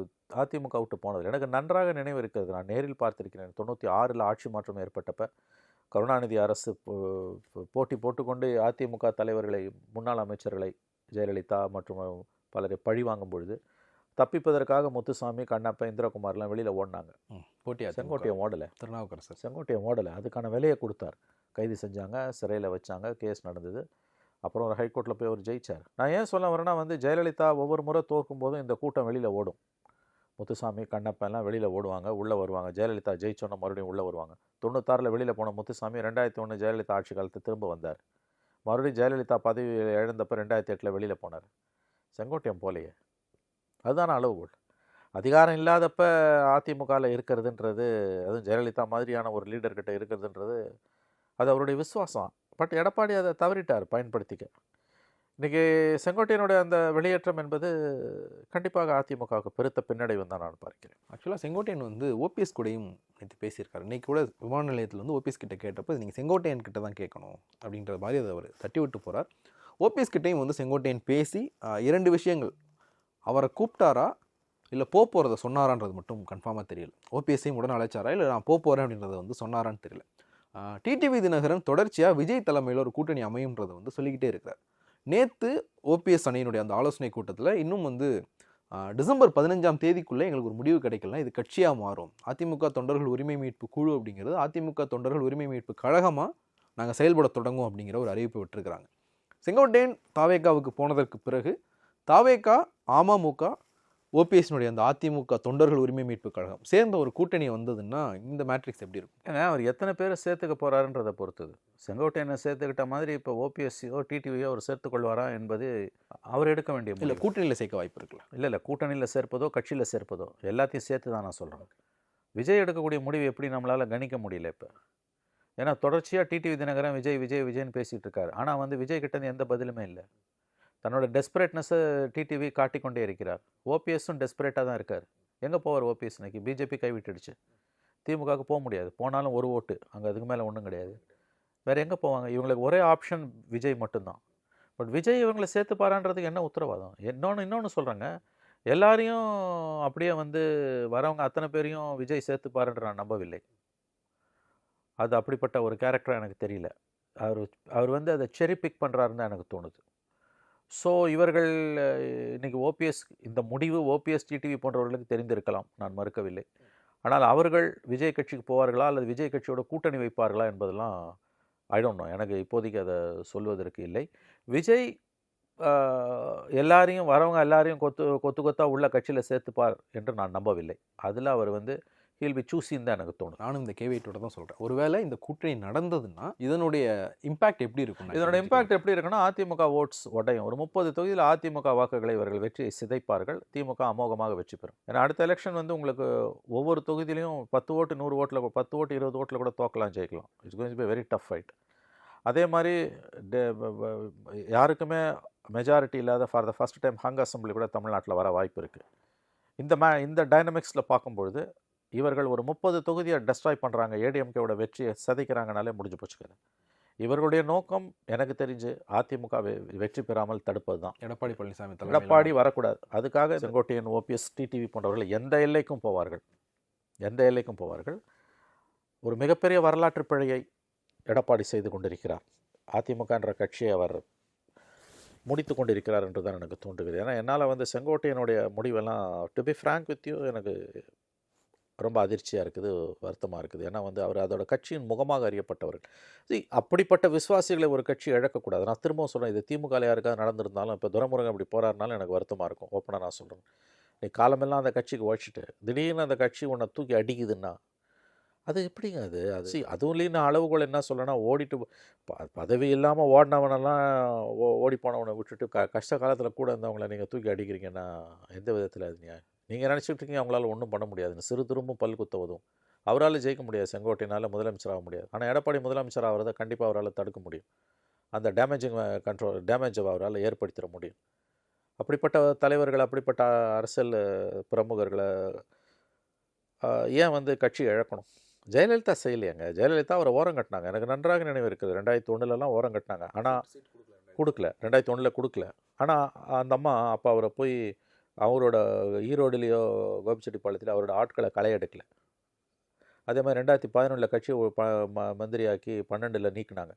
அதிமுக விட்டு போனது எனக்கு நன்றாக நினைவு இருக்கிறது. நான் நேரில் பார்த்திருக்கிறேன். 96 ஆட்சி மாற்றம் ஏற்பட்டப்ப கருணாநிதி அரசு போட்டி போட்டுக்கொண்டு அதிமுக தலைவர்களை, முன்னாள் அமைச்சர்களை, ஜெயலலிதா மற்றும் பலரை பழி வாங்கும் பொழுது தப்பிப்பதற்காக முத்துசாமி, கண்ணப்ப, இந்திரகுமார்லாம் வெளியில் ஓடினாங்க. போட்டியா செங்கோட்டையன் ஓடலை. திருநாவுக்கரசர் செங்கோட்டையன் ஓடலை. அதுக்கான விலையை கொடுத்தார். கைது செஞ்சாங்க, சிறையில் வச்சாங்க, கேஸ் நடந்தது. அப்புறம் ஒரு ஹைகோர்ட்டில் போய் அவர் ஜெயிச்சார். நான் ஏன் சொல்ல வரேன்னா வந்து ஜெயலலிதா ஒவ்வொரு முறை தோற்கும் போதும் இந்த கூட்டம் வெளியில் ஓடும். முத்துசாமி, கண்ணப்பெல்லாம் வெளியில் ஓடுவாங்க, உள்ளே வருவாங்க. ஜெயலலிதா ஜெயிச்சோன்னா மறுபடியும் உள்ளே வருவாங்க. 96 வெளியில் போன முத்துசாமி 2001 ஜெயலலிதா ஆட்சி காலத்தில் திரும்ப வந்தார். மறுபடியும் ஜெயலலிதா பதவி இழந்தப்போ 2008 வெளியில் போனார். செங்கோட்டையன் போலையே. அதுதான அளவுகோல். அதிகாரம் இல்லாதப்ப அதிமுகவில் இருக்கிறதுன்றது, அதுவும் ஜெயலலிதா மாதிரியான ஒரு லீடர்கிட்ட இருக்கிறதுன்றது அது அவருடைய விசுவாசம். பட் எடப்பாடி அதை தவறிட்டார் பயன்படுத்திக்க. இன்றைக்கி செங்கோட்டையனுடைய அந்த வெளியேற்றம் என்பது கண்டிப்பாக அதிமுகவுக்கு பெருத்த பின்னடைவு தான் நான் பார்க்கிறேன். ஆக்சுவலாக செங்கோட்டையன் வந்து ஓபிஎஸ் கூடயும் நேற்று பேசியிருக்காரு. இன்றைக்கி கூட விமான நிலையத்தில் வந்து ஓபிஎஸ் கிட்ட கேட்டப்போ நீங்கள் செங்கோட்டையன் கிட்ட தான் கேட்கணும் அப்படின்ற மாதிரி அதை அவர் தட்டி விட்டு போகிறார். ஓபிஎஸ் கிட்டையும் வந்து செங்கோட்டையன் பேசி 2 விஷயங்கள், அவரை கூப்பிட்டாரா இல்லை போகிறத சொன்னாரான்றது மட்டும் கன்ஃபார்மாக தெரியல. ஓபிஎஸ்ஸையும் உடனே அழைச்சாரா இல்லை நான் போகிறேன் அப்படின்றத வந்து சொன்னாரான்னு தெரியல. டிடிவி தினகரன் தொடர்ச்சியாக விஜய் தலைமையில் ஒரு கூட்டணி அமையும்ன்றதை வந்து சொல்லிக்கிட்டே இருக்கிறார். நேற்று ஓபிஎஸ் அணியினுடைய அந்த ஆலோசனை கூட்டத்தில் இன்னும் வந்து டிசம்பர் 15ஆம் தேதிக்குள்ளே எங்களுக்கு ஒரு முடிவு கிடைக்கலனா இது கட்சியாக மாறும், அதிமுக தொண்டர்கள் உரிமை மீட்பு குழு அப்படிங்கிறது அதிமுக தொண்டர்கள் உரிமை மீட்பு கழகமாக நாங்கள் செயல்பட தொடங்கும் அப்படிங்கிற ஒரு அறிவிப்பை விட்டுருக்கிறாங்க. செங்கோட்டையன் தாவேகாவுக்கு போனதற்கு பிறகு தாவேகா, அமமுக, ஓபிஎஸ்னுடைய அந்த அதிமுக தொண்டர்கள் உரிமை மீட்பு கழகம் சேர்ந்த ஒரு கூட்டணி வந்ததுன்னா இந்த மேட்ரிக்ஸ் எப்படி இருக்கும்? ஏன்னா அவர் எத்தனை பேரை சேர்த்துக்க போகிறாருன்றதை பொறுத்தது. செங்கோட்டையனை சேர்த்துக்கிட்ட மாதிரி இப்போ ஓபிஎஸ்சியோ டிடிவியோ அவர் சேர்த்துக்கொள்வாரா என்பது அவர் எடுக்க வேண்டிய இல்லை. கூட்டணியில் சேர்க்க வாய்ப்பு இருக்குல்ல? இல்லை, கூட்டணியில் சேர்ப்பதோ கட்சியில் சேர்ப்பதோ எல்லாத்தையும் சேர்த்து தான் நான் சொல்கிறேன். விஜய் எடுக்கக்கூடிய முடிவு எப்படி நம்மளால் கணிக்க முடியல இப்போ. ஏன்னா தொடர்ச்சியாக டிடிவி தினகரன் விஜய் விஜய் விஜய்னு பேசிகிட்டு இருக்காரு. ஆனால் வந்து விஜய் கிட்டேருந்து எந்த பதிலுமே இல்லை. தன்னோட டெஸ்பரேட்னஸை டிடிவி காட்டிக்கொண்டே இருக்கிறார். ஓபிஎஸும் டெஸ்பரேட்டாக தான் இருக்கார். எங்கே போவார் ஓபிஎஸ்? இன்னைக்கு பிஜேபி கைவிட்டுடுச்சு. திமுகவுக்கு போக முடியாது. போனாலும் ஒரு ஓட்டு, அங்கே அதுக்கு மேலே ஒன்றும் கிடையாது. வேறு எங்கே போவாங்க? இவங்களுக்கு ஒரே ஆப்ஷன் விஜய் மட்டும்தான். பட் விஜய் இவங்களை சேர்த்துப்பாரான்றதுக்கு என்ன உத்தரவாதம்? இன்னொன்று சொல்கிறாங்க, எல்லாரையும் அப்படியே வந்து வரவங்க அத்தனை பேரையும் விஜய் சேர்த்துப்பாருன்ற நான் நம்பவில்லை. அது அப்படிப்பட்ட ஒரு கேரக்டராக எனக்கு தெரியல. அவர் வந்து அதை செரி பிக் பண்ணுறாருன்னு தான் எனக்கு தோணுது. ஸோ இவர்கள் இன்றைக்கி ஓபிஎஸ் இந்த முடிவு ஓபிஎஸ் டிடிவி போன்றவர்களுக்கு தெரிந்திருக்கலாம், நான் மறுக்கவில்லை. ஆனால் அவர்கள் விஜய் கட்சிக்கு போவார்களா அல்லது விஜய் கட்சியோட கூட்டணி வைப்பார்களா என்பதெல்லாம் ஐ டோன்ட் நோ. எனக்கு இப்போதைக்கு அதை சொல்வதற்கு இல்லை. விஜய் எல்லாரையும் வரவங்க எல்லாரையும் கொத்தாக உள்ள கட்சியில் சேர்த்துப்பார் என்று நான் நம்பவில்லை. அதில் அவர் வந்து ஹீல் பி சூஸின்னு தான் எனக்கு தோணும். நானும் இந்த கேவிட்டோட தான் சொல்கிறேன். ஒருவேளை இந்த கூட்டணி நடந்ததுன்னா இதனுடைய இம்பேக்ட் எப்படி இருக்கும்? இதனோட இம்பேக்ட் எப்படி இருக்குன்னா, அதிமுக ஓட்ஸ் உடையும். ஒரு 30 தொகுதியில் அதிமுக வாக்குகளை இவர்கள் வெற்றியை சிதைப்பார்கள். திமுக அமோகமாக வெற்றி பெறும். ஏன்னா அடுத்த எலெக்ஷன் வந்து உங்களுக்கு ஒவ்வொரு தொகுதியிலையும் 10 ஓட்டு 100 ஓட்டில் 10 ஓட்டு 20 ஓட்டில் கூட தோக்கலாம், ஜெயிக்கலாம். It's going to be very tough fight. அதே மாதிரி யாருக்குமே மெஜாரிட்டி இல்லாத for the first time hung assembly கூட தமிழ்நாட்டில் வர வாய்ப்பு இருக்குது. இந்த டைனமிக்ஸில் பார்க்கும்பொழுது இவர்கள் ஒரு 30 தொகுதியை டெஸ்ட்ராய் பண்ணுறாங்க, ஏடிஎம்கேவோட வெற்றியை சதைக்கிறாங்கனாலே முடிஞ்சு போச்சுக்கிறது. இவர்களுடைய நோக்கம் எனக்கு தெரிஞ்சு அதிமுக வெற்றி பெறாமல் தடுப்பது தான். எடப்பாடி வரக்கூடாது. அதுக்காக செங்கோட்டையன், ஓபிஎஸ், டிடிவி போன்றவர்கள் எந்த எல்லைக்கும் போவார்கள். ஒரு மிகப்பெரிய வரலாற்று பிழையை எடப்பாடி செய்து கொண்டிருக்கிறார். அதிமுக என்ற கட்சியை அவர் முடித்து கொண்டிருக்கிறார் என்று தான் எனக்கு தோன்றுகிறது. ஏன்னா என்னால் வந்து செங்கோட்டையனுடைய முடிவெல்லாம் to be frank with you எனக்கு ரொம்ப அதிர்ச்சியாக இருக்குது, வருத்தமாக இருக்குது. ஏன்னா வந்து அவர் அதோட கட்சியின் முகமாக அறியப்பட்டவர்கள். அப்படிப்பட்ட விசுவாசிகளை ஒரு கட்சி இழக்கக்கூடாது. நான் திரும்பவும் சொல்கிறேன், இது திமுக யாருக்காவது நடந்திருந்தாலும் இப்போ துரைமுருகன் அப்படி போகிறாருனாலும் எனக்கு வருத்தமாக இருக்கும். ஓப்பனாக நான் சொல்கிறேன். நீ காலமெல்லாம் அந்த கட்சிக்கு உழைச்சிட்டு திடீர்னு அந்த கட்சி உன்னை தூக்கி அடிக்குதுன்னா அது எப்படிங்க? அதுவும் இல்லைன்னு அளவுகோல் என்ன சொல்லணும்னா, ஓடிட்டு பதவி இல்லாமல் ஓடினவனெல்லாம் ஓடி போனவனை விட்டுட்டு கஷ்ட காலத்தில் கூட இருந்தவங்களை நீங்கள் தூக்கி அடிக்கிறீங்கன்னா எந்த விதத்தில் அது நியாயம்? நீங்கள் நினச்சிட்டு இருக்கீங்க அவங்களால ஒன்றும் பண்ண முடியாதுன்னு. சிறு திரும்பும் பல் குத்த உதவும். அவரால் ஜெயிக்க முடியாது, செங்கோட்டையினால் முதலமைச்சராக முடியாது. ஆனால் எடப்பாடி முதலமைச்சர் ஆகிறத கண்டிப்பாக அவரால் தடுக்க முடியும். அந்த டேமேஜை அவரால் ஏற்படுத்திட முடியும். அப்படிப்பட்ட தலைவர்கள், அப்படிப்பட்ட அரசியல் பிரமுகர்களை ஏன் வந்து கட்சி இழக்கணும்? ஜெயலலிதா செய்யலையாங்க. ஜெயலலிதா அவரை ஓரம் கட்டினாங்க. எனக்கு நன்றாக நினைவு இருக்குது. 2001 ஓரம் கட்டினாங்க. ஆனால் கொடுக்கல. 2001 கொடுக்கல. ஆனால் அந்த அம்மா அப்போ அவரை போய் அவரோட ஈரோடுலேயோ கோபிச்செட்டிப்பாளையத்தில் அவரோட ஆட்களை களை எடுக்கல. அதே மாதிரி 2011 கட்சியை மந்திரியாக்கி 12 நீக்கினாங்க.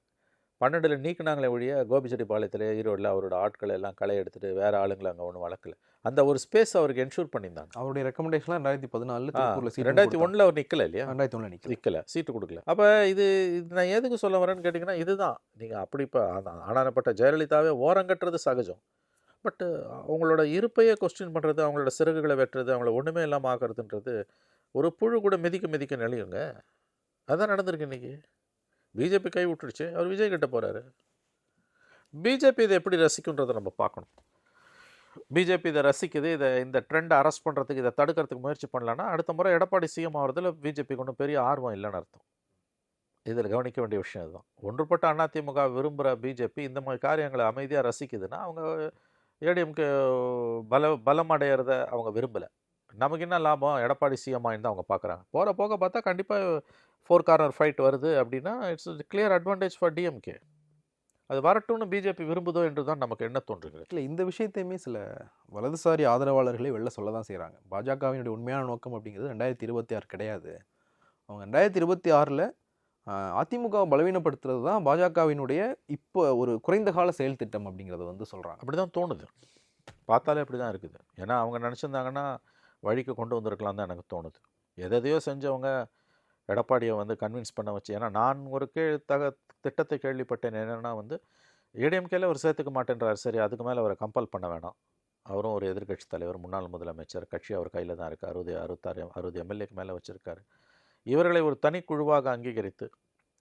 12 நீக்கினாங்களே ஒழிய கோபிச்செட்டிப்பாளையத்தில் ஈரோடில் அவரோட ஆட்களை எல்லாம் களை எடுத்துட்டு வேறு ஆளுங்களை அங்கே ஒன்றும் வளர்க்கல. அந்த ஒரு ஸ்பேஸ் அவருக்கு என்ஷூர் பண்ணியிருந்தாங்க. அவருடைய ரெக்கமெண்டேஷன்லாம் 2014 திருப்பூர்ல சீட் 2001 அவர் நிற்கல இல்லையா, 2001 நிற்கல, சீட்டு கொடுக்கல. அப்போ இது நான் எதுக்கு சொல்ல வரேன்னு கேட்டிங்கன்னா, இதுதான் நீங்கள் அப்படி இப்போ ஆனானப்பட்ட ஜெயலலிதாவே ஓரங்கட்டுறது சகஜம். பட்டு அவங்களோட இருப்பையே கொஸ்டின் பண்ணுறது, அவங்களோட சிறகுகளை வெட்டுறது, அவங்கள ஒன்றுமே இல்லாமல் ஆக்கிறதுன்றது ஒரு புழு கூட மிதிக்க நிலையுங்க. அதான் நடந்திருக்கு இன்றைக்கி. பிஜேபி கை விட்டுடுச்சு, அவர் விஜய் கிட்ட போகிறாரு. பிஜேபி இதை எப்படி ரசிக்குன்றதை நம்ம பார்க்கணும். பிஜேபி இதை ரசிக்குது, இந்த ட்ரெண்டை அரெஸ்ட் பண்ணுறதுக்கு, இதை தடுக்கிறதுக்கு முயற்சி பண்ணலான்னா அடுத்த முறை எடப்பாடி சிஎம் ஆகிறதுல பிஜேபிக்கு ஒன்றும் பெரிய ஆர்வம் இல்லைன்னு அர்த்தம். இதில் கவனிக்க வேண்டிய விஷயம் இதுதான். ஒன்றுபட்ட அதிமுக விரும்புகிற பிஜேபி இந்த மாதிரி காரியங்களை அமைதியாக ரசிக்குதுன்னா அவங்க ஏடிஎம்கே பலம் அடையிறத அவங்க விரும்பலை. நமக்கு என்ன லாபம், எடப்பாடி சிஎம் ஆயின்னு தான் அவங்க பார்க்குறாங்க. போகிற போக பார்த்தா கண்டிப்பாக 4 கார்னர் ஃபைட் வருது அப்படின்னா it's clear advantage for DMK. அது வரட்டும்னு பிஜேபி விரும்புதோ என்று தான் நமக்கு என்ன தோன்றுகிறது. இல்லை, இந்த விஷயத்தையுமே சில வலதுசாரி ஆதரவாளர்களே வெளில சொல்ல தான் செய்கிறாங்க. பாஜகவினுடைய உண்மையான நோக்கம் அப்படிங்கிறது 2026 கிடையாது. அவங்க 2026 அதிமுகவை பலவீனப்படுத்துறது தான் பாஜகவினுடைய இப்போ ஒரு குறைந்த கால செயல் திட்டம் அப்படிங்கிறத வந்து சொல்கிறாங்க. அப்படி தான் தோணுது, பார்த்தாலே அப்படி தான் இருக்குது. ஏன்னா அவங்க நினச்சிருந்தாங்கன்னா வழிக்கு கொண்டு வந்திருக்கலாம் தான் எனக்கு தோணுது. எதையோ செஞ்சவங்க எடப்பாடியை வந்து கன்வின்ஸ் பண்ண வச்சு. ஏன்னா நான் ஒரு திட்டத்தை கேள்விப்பட்டேன். என்னென்னா வந்து ஏடிஎம்கேல அவர் சேர்த்துக்க மாட்டேன்றார். சரி, அதுக்கு மேலே அவரை கம்பல் பண்ண வேணாம். அவரும் ஒரு எதிர்கட்சி தலைவர், முன்னாள் முதலமைச்சர், கட்சி அவர் கையில் தான் இருக்குது. 60 எம்எல்ஏக்கு மேலே வச்சுருக்காரு. இவர்களை ஒரு தனிக்குழுவாக அங்கீகரித்து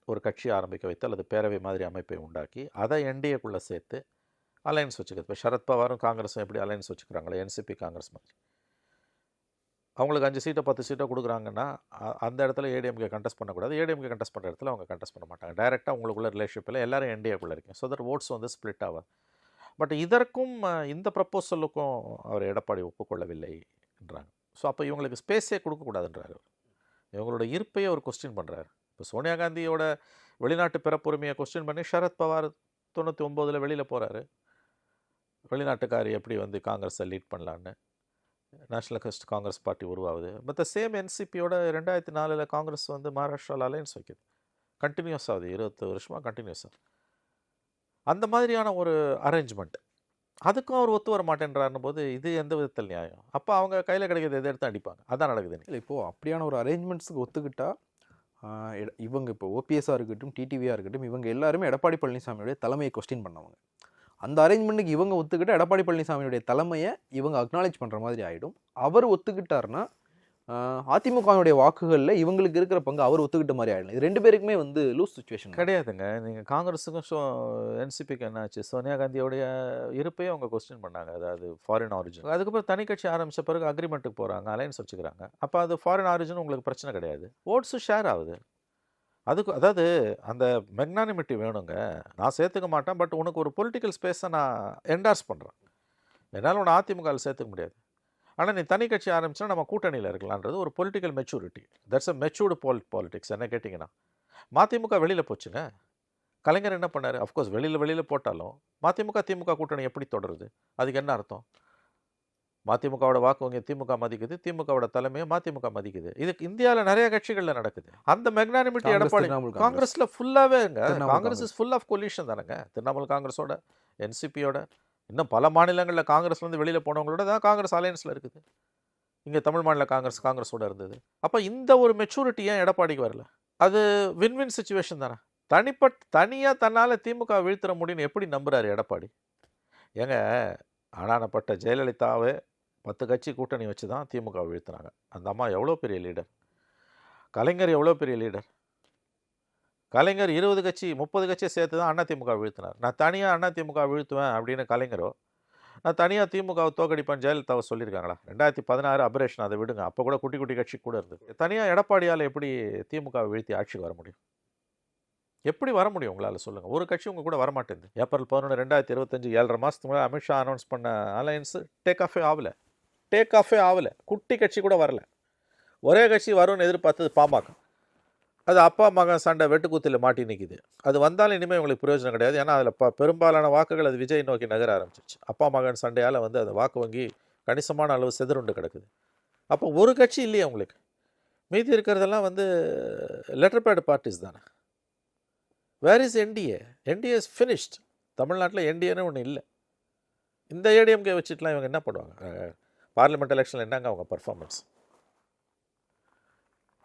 ஒரு கட்சி ஆரம்பிக்க வைத்து அல்லது பேரவை மாதிரி அமைப்பை உண்டாக்கி அதை என்டிஏக்குள்ளே சேர்த்து அலையன்ஸ் வச்சுக்கிறது. இப்போ சரத்பவாரும் காங்கிரஸும் எப்படி அலையன்ஸ் வச்சுக்கிறாங்களே, என்சிபி காங்கிரஸ் மாதிரி, அவங்களுக்கு 5 சீட்டோ 10 சீட்டோ கொடுக்குறாங்கன்னா அந்த இடத்துல ஏடிஎம்கே கண்டெஸ்ட் பண்ணக்கூடாது. ஏடிஎம்கே கண்டெஸ்ட் பண்ணுற இடத்துல அவங்க கண்டெஸ்ட் பண்ண மாட்டாங்க. டைரெக்டாக உங்களுக்குள்ள ரிலேஷன்ஷிப்பில் எல்லாரும் என்டிஏக்குள்ளே இருக்கீங்க. ஸோ தட் ஓட்ஸ் வந்து ஸ்ப்ளிட் ஆகாது. பட் இதற்கும் இந்த ப்ரப்போசலுக்கும் அவர் எடப்பாடி ஒப்புக்கொள்ளவில்லை என்றாங்க. ஸோ அப்போ இவங்களுக்கு ஸ்பேஸே கொடுக்கக்கூடாதுன்றாரு. இவங்களோட இருப்பையே அவர் கொஸ்டின் பண்ணுறாரு. இப்போ சோனியா காந்தியோட வெளிநாட்டு பிறப்புரிமையை கொஸ்டின் பண்ணி சரத்பவார் 99 வெளியில் போகிறாரு. வெளிநாட்டுக்காரி எப்படி வந்து காங்கிரஸை லீட் பண்ணலான்னு நேஷனலிஸ்ட் காங்கிரஸ் பார்ட்டி உருவாகுது. பட் சேம் என்சிபியோட 2004 காங்கிரஸ் வந்து மகாராஷ்டிராவில் அலையன்ஸ் வைக்குது. கண்டினியூஸ் ஆகுது, 20 வருஷமாக கண்டினியூஸ் ஆகுது. அந்த மாதிரியான ஒரு அரேஞ்ச்மெண்ட், அதுக்கும் அவர் ஒத்து வர மாட்டேன்றாருன்னு போது இது எந்த விதத்தில் நியாயம்? அப்போ அவங்க கையில் கிடைக்கிறது எதை எடுத்து அடிப்பாங்க. அதான் நடக்குது. இல்லை, இப்போது அப்படியான ஒரு அரேஞ்ச்மெண்ட்ஸுக்கு ஒத்துக்கிட்டா இவங்க இப்போ ஓபிஎஸ்ஸாக இருக்கட்டும், டிடிவியாக இருக்கட்டும், இவங்க எல்லாருமே எடப்பாடி பழனிசாமியோடைய தலைமையை கொஸ்டின் பண்ணவங்க. அந்த அரேஞ்ச்மெண்ட்டுக்கு இவங்க ஒத்துக்கிட்ட எடப்பாடி பழனிசாமியுடைய தலைமையை இவங்க அக்னாலேஜ் பண்ணுற மாதிரி ஆகிடும். அவர் ஒத்துக்கிட்டாருன்னா அதிமுகவுடைய வாக்குகளில் இவங்களுக்கு இருக்கிற பங்கு அவர் ஒத்துக்கிட்ட மாதிரி ஆகிடும். இது 2 பேருக்குமே வந்து லூஸ் சுச்சுவேஷன் கிடையாதுங்க. நீங்கள் காங்கிரஸுக்கும் என்சிபிக்கு என்னாச்சு, சோனியா காந்தியோடைய இருப்பையும் அவங்க கொஸ்டின் பண்ணாங்க, அதாவது ஃபாரின் ஆரிஜின். அதுக்கப்புறம் தனி கட்சி ஆரம்பித்த பிறகு அக்ரிமெண்ட்டுக்கு போகிறாங்க, அலையன்ஸ் வச்சுக்கிறாங்க. அப்போ அது ஃபாரின் ஆரிஜின் உங்களுக்கு பிரச்சனை கிடையாது, ஓட்ஸும் ஷேர் ஆகுது. அதுக்கு அதாவது அந்த மெக்னானிமிட்டி வேணுங்க. நான் சேர்த்துக்க மாட்டேன், பட் உனக்கு ஒரு பொலிட்டிக்கல் ஸ்பேஸை நான் என்டார்ஸ் பண்ணுறேன். என்னால் உன்னை அதிமுகவில் சேர்த்துக்க முடியாது, ஆனால் நீ தனி கட்சி ஆரம்பிச்சுன்னா நம்ம கூட்டணியில் இருக்கலான்றது ஒரு political maturity. That's a matured politics. என்ன கேட்டிங்கன்னா, மதிமுக வெளியில் போச்சுங்க. கலைஞர் என்ன பண்ணார்? அஃப்கோர்ஸ் வெளியில் போட்டாலும் மதிமுக திமுக கூட்டணி எப்படி தொடருது? அதுக்கு என்ன அர்த்தம்? மதிமுகவோட வாக்கு வங்கி திமுக மதிக்குது, திமுகவோட தலைமையை மதிமுக மதிக்குது. இதுக்கு இந்தியாவில் நிறைய கட்சிகளில் நடக்குது. அந்த மெக்னானிமிட்டி எடப்பாடி காங்கிரஸில் ஃபுல்லாகவேங்க. Congress is full of coalition தானேங்க. திரிணாமுல் காங்கிரஸோட, என்சிபியோட, இன்னும் பல மாநிலங்களில் காங்கிரஸ்லேருந்து வெளியில் போனவங்களோட தான் காங்கிரஸ் அலையன்ஸில் இருக்குது. இங்கே தமிழ் மாநில காங்கிரஸோட இருந்தது. அப்போ இந்த ஒரு மெச்சூரிட்டி ஏன் எடப்பாடிக்கு வரல? அது வின்வின் சுச்சுவேஷன் தானே. தனியாக தன்னால் திமுக வீழ்த்திட முடியும்னு எப்படி நம்புகிறாரு எடப்பாடி? ஏங்க, ஆனானப்பட்ட ஜெயலலிதாவே 10 கட்சி கூட்டணி வச்சு தான் திமுக வீழ்த்துனாங்க. அந்த அம்மா எவ்வளோ பெரிய லீடர். கலைஞர் எவ்வளோ பெரிய லீடர். கலைஞர் 20 கட்சி 30 கட்சியை சேர்த்து தான் அதிமுக வீழ்த்தினார். நான் தனியாக அதிமுக வீழ்த்துவேன் அப்படின்னு கலைஞரோ, நான் தனியாக திமுகவை தோக்கடிப்பேன் ஜெயலலிதாவை சொல்லியிருக்காங்களா? 2016 அபரேஷன், அதை விடுங்க. அப்போ கூட குட்டி கட்சி கூட இருந்தது. தனியாக எடப்பாடியால் எப்படி திமுகவை வீழ்த்தி ஆட்சிக்கு வர முடியும்? எப்படி வர முடியும் உங்களால் சொல்லுங்கள்? ஒரு கட்சி உங்கள் கூட வரமாட்டேங்குது. ஏப்ரல் 11, 2025, 7.5 மாதத்துக்கு முன்னாடி அமித்ஷா அனௌன்ஸ் பண்ண அலையன்ஸு டேக் ஆஃபே ஆகலை. குட்டி கட்சி கூட வரல. ஒரே கட்சி வரும்னு எதிர்பார்த்தது பாமக. அது அப்பா மகன் சண்டை வெட்டுக்கூத்தில் மாட்டி நிற்கிது. அது வந்தாலும் இனிமேல் உங்களுக்கு பிரயோஜனம் கிடையாது. ஏன்னா அதில் பெரும்பாலான வாக்குகள் அது விஜய் நோக்கி நகர ஆரம்பிச்சிச்சு. அப்பா மகன் சண்டையால் வந்து அந்த வாக்கு வங்கி கணிசமான அளவு செதறுண்டு கிடக்குது. அப்போ ஒரு கட்சி இல்லையே உங்களுக்கு. மீதி இருக்கிறதெல்லாம் வந்து லெட்டர் பேட் பார்ட்டிஸ் தானே. Where is NDA? NDA is finished. தமிழ்நாட்டில் என்டிஏன்னு ஒன்று இல்லை. இந்த ஏடிஎம்கே வச்சுட்டுலாம் இவங்க என்ன பண்ணுவாங்க? பார்லிமெண்ட் எலெக்ஷனில் என்னங்க அவங்க பர்ஃபார்மன்ஸ்?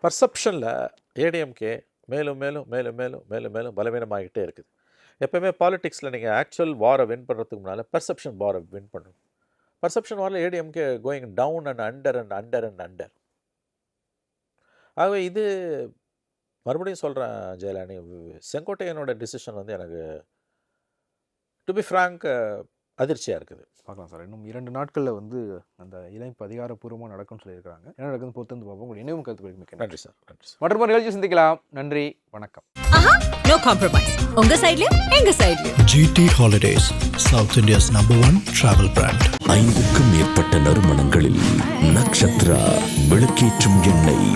பர்செப்ஷனில் ஏடிஎம்கே மேலும் மேலும் மேலும் மேலும் மேலும் மேலும் பலவீனமாகிட்டே இருக்குது. எப்போயுமே பாலிடிக்ஸில் நீங்கள் ஆக்சுவல் வாரை வின் பண்ணுறதுக்கு முன்னால் பெர்செப்ஷன் வாரை வின் பண்ணணும். பர்செப்ஷன் வாரில் ADMK going down and under and under and under. ஆகவே இது மறுபடியும் சொல்கிறேன் ஜெயலலினி, செங்கோட்டையனோட டிசிஷன் வந்து எனக்கு டு பி ஃப்ராங்க் அதிர்ச்சியாக இருக்குது. பார்க்கலாம் சார். இன்னும் 2 நாட்களில் வந்து அந்த இணைப்பு அதிகாரப்பூர்வமாக நடக்கும்னு சொல்லியிருக்காங்க. என்ன நடக்குதுன்னு பொறுத்து வந்து பார்ப்போம். உங்களுடைய இணைவும் கருத்துக்களுக்கு மிக்க நன்றி சார். நன்றி சார். மற்றும் நிகழ்ச்சி சந்திக்கலாம். நன்றி, வணக்கம். No compromise. உங்க சைட்லயும் எங்க சைட்லயும். GT Holidays, South India's #1 travel brand. 5க்கும் மேற்பட்ட நறுமணங்களில் நக்ஷத்ரா விளக்கேற்றும் எண்ணெய்.